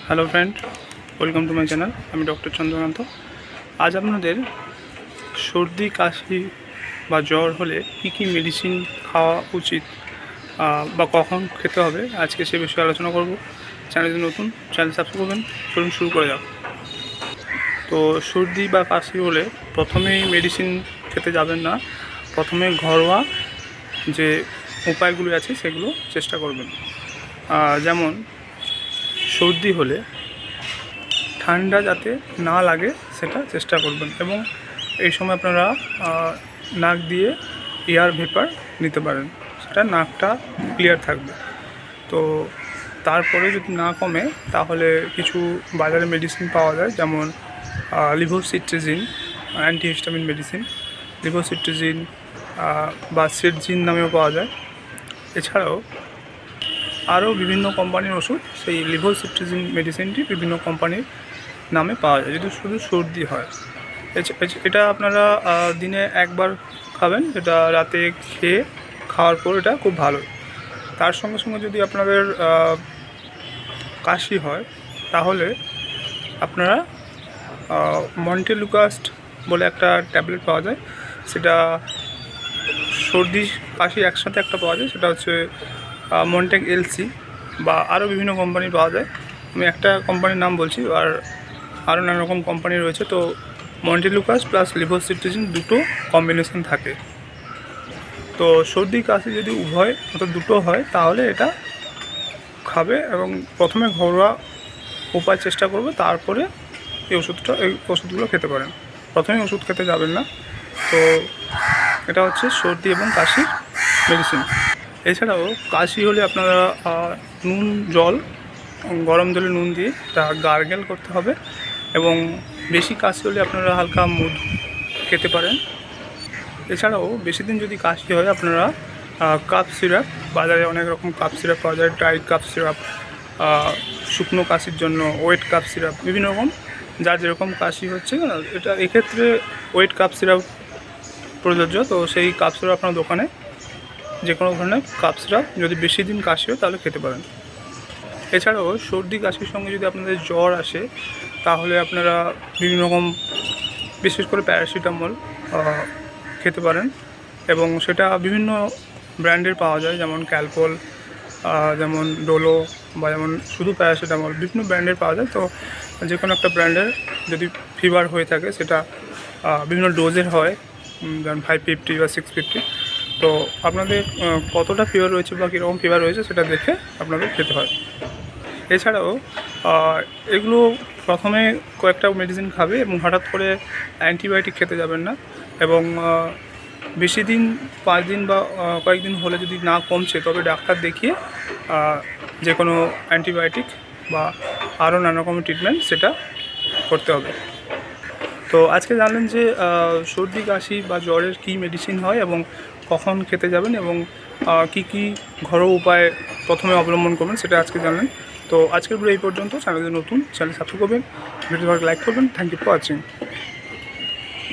Hello friend, welcome to my channel. আমি doctor Chandrakant. আজ আপনাদের সর্দি কাশি বা জ্বর হলে কী কী মেডিসিন খাওয়া উচিত বা কখন খেতে হবে, আজকে সে বিষয়ে আলোচনা করব। চ্যানেলে নতুন, চ্যানেল সাবস্ক্রাইব করবেন। চলুন শুরু করে যাক। তো সর্দি বা কাশি হলে প্রথমেই মেডিসিন খেতে যাবেন না, প্রথমে ঘরোয়া যে উপায়গুলো আছে সেগুলো চেষ্টা করবেন। যেমন সর্দি হলে ঠান্ডা যাতে না লাগে সেটা চেষ্টা করবেন, এবং এই সময় আপনারা নাক দিয়ে এয়ার ভেপার নিতে পারেন, সেটা নাকটা ক্লিয়ার থাকবে। তো তারপরে যদি না কমে তাহলে কিছু বাজারে মেডিসিন পাওয়া যায়, যেমন লিভোসিট্রিজিন, অ্যান্টিহিস্টামিন মেডিসিন, লিভোসিট্রিজিন বা সেটজিন নামেও পাওয়া যায়। এছাড়াও আরও বিভিন্ন কোম্পানির ওষুধ, সেই লিভোসিট্রিজিন মেডিসিনটি বিভিন্ন কোম্পানির নামে পাওয়া যায় যদি শুধু সর্দি হয়। এটা আপনারা দিনে একবার খাবেন, এটা রাতে খাওয়ার পর এটা খুব ভালো। তার সঙ্গে সঙ্গে যদি আপনাদের কাশি হয় তাহলে আপনারা মন্টেলুকাস্ট বলে একটা ট্যাবলেট পাওয়া যায়, সেটা সর্দি কাশি একসাথে একটা পাওয়া যায়, সেটা হচ্ছে মন্টেক এলসি, বা আরও বিভিন্ন কোম্পানির পাওয়া যায়। আমি একটা কোম্পানির নাম বলছি, আর আরও নানা রকম কোম্পানি রয়েছে। তো মন্টেলুকাস্ট প্লাস লিভোসিট্রিজিন দুটো কম্বিনেশন থাকে। তো সর্দি কাশি যদি উভয় অর্থাৎ দুটো হয় তাহলে এটা খাবে, এবং প্রথমে ঘরোয়া উপায় চেষ্টা করবে, তারপরে এই ওষুধগুলো খেতে পারেন। প্রথমে ওষুধ খেতে যাবেন না। তো এটা হচ্ছে সর্দি এবং কাশির মেডিসিন। এছাড়াও কাশি হলে আপনারা নুন জল, গরম জলে নুন দিয়ে তা গার্গেল করতে হবে, এবং বেশি কাশি হলে আপনারা হালকা মধু খেতে পারেন। এছাড়াও বেশি দিন যদি কাশি হয় আপনারা কাপ সিরাপ, বাজারে অনেক রকম কাপ সিরাপ পাওয়া যায়, ড্রাই কাপ সিরাপ, শুকনো কাশির জন্য ওয়েট কাপ সিরাপ, বিভিন্ন রকম, যার যেরকম কাশি হচ্ছে এটা এক্ষেত্রে ওয়েট কাপ সিরাপ প্রযোজ্য। তো সেই কাপ সিরাপ আপনার দোকানে যে কোনো ধরনের কাপ সিরাপ যদি বেশি দিন কাশি হয় তাহলে খেতে পারেন। এছাড়াও সর্দি কাশির সঙ্গে যদি আপনাদের জ্বর আসে তাহলে আপনারা বিভিন্ন রকম, বিশেষ করে প্যারাসিটামল খেতে পারেন, এবং সেটা বিভিন্ন ব্র্যান্ডের পাওয়া যায়, যেমন ক্যালপল, যেমন ডোলো, বা যেমন শুধু প্যারাসিটামল, বিভিন্ন ব্র্যান্ডের পাওয়া যায়। তো যে কোনো একটা ব্র্যান্ডের যদি ফিভার হয়ে থাকে সেটা বিভিন্ন ডোজের হয়, যেমন 550 বা 650। তো আপনাদের কতটা ফিভার রয়েছে বা কীরকম ফিভার রয়েছে সেটা দেখে আপনাদের খেতে হয়। এছাড়াও এগুলো প্রথমে কয়েকটা মেডিসিন খাবে, এবং হঠাৎ করে অ্যান্টিবায়োটিক খেতে যাবেন না। এবং বেশি দিন, 5 দিন বা কয়েকদিন হলে যদি না কমছে তবে ডাক্তার দেখিয়ে যে কোনো অ্যান্টিবায়োটিক বা আরও নানা রকমের ট্রিটমেন্ট সেটা করতে হবে। তো আজকে জানলেন যে সর্দি কাশি বা জ্বরের কী মেডিসিন হয় এবং কখন খেতে যাবেন, এবং কী কী ঘরোয়া উপায় প্রথমে অবলম্বন করবেন, সেটা আজকে জানলেন। তো আজকের ভিডিও এই পর্যন্ত। চ্যানেলে নতুন, চ্যানেল সাবস্ক্রাইব করবেন, ভিডিও লাইক করবেন। Thank you for watching.